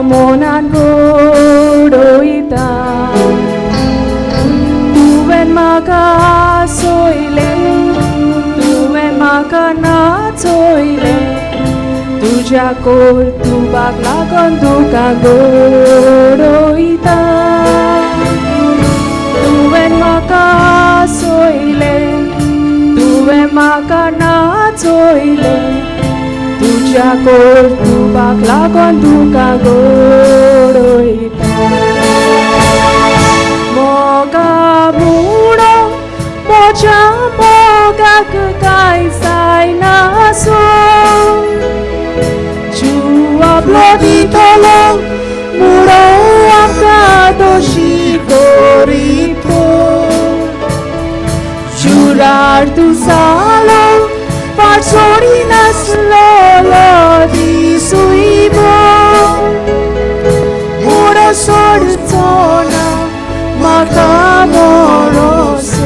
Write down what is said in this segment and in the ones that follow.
monan godoita tuwen maka soile tuwen maka na soile tuja kor tu bakla kon tu godoita tuwen maka soile tuwen maka na soile tuja kor tu bakla kon tu godoita moga mudo moja moga kekai sai naso jua blodi tolong mudo angka doshi korito jurar tu salong parsori naslolo di suibo mudo sortona makamoroso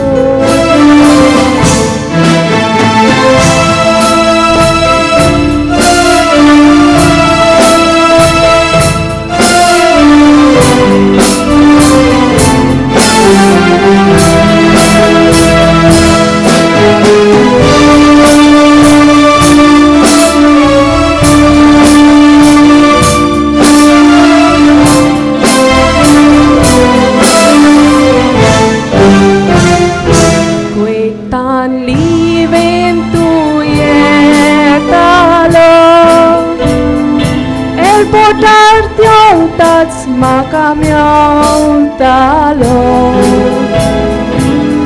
makamiau talo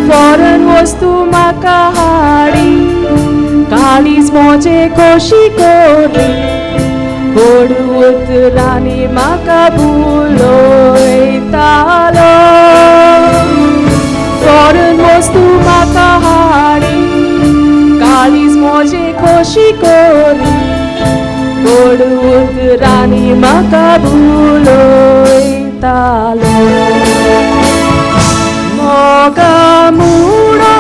foreign wastu makahari kalis moje koshi kori bodu utrani makabuloi talo foreign wastu makahari kalis moje koshi kori bodu utrani makabuloi talo moga mudo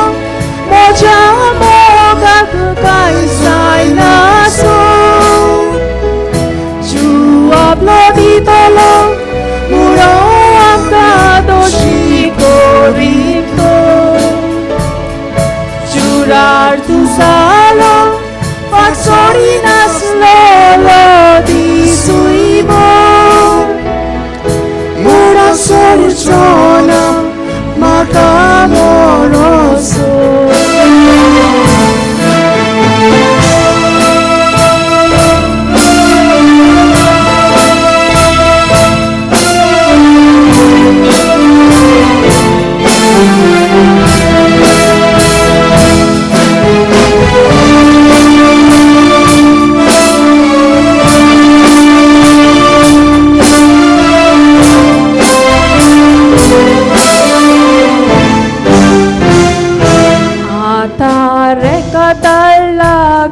moja moga kekai sai naso jua blodi tolong mudo angka doshi korito jurar tu salong parsori naslolo di suibo muda sorjona makamoroso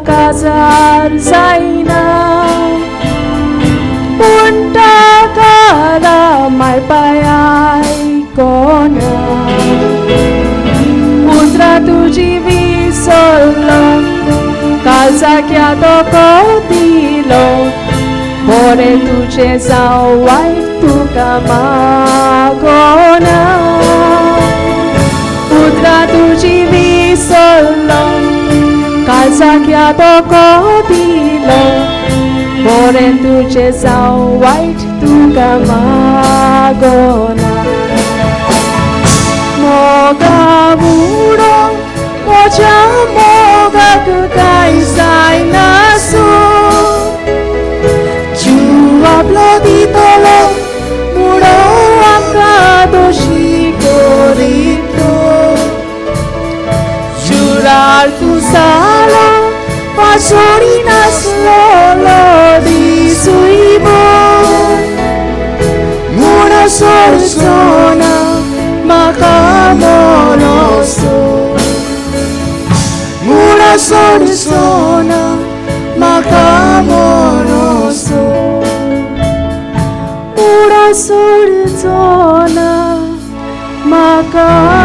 Kazar Zaina Punta kala mai payai kona Putra tuji visolo Kalza chiado kotilo Pore tuce zawai tu kamagona Putra tuji visolo Kalza chiado kotilo Moren tuce zawai tu kamagona Moga mudo moja moga kekai sai naso jua blodi tolong mudo angka doshi korito jurar tu salong pasori naslolo di suibo muda sorsona makamoroso muda sorsona makamoroso muda sorsona makamoroso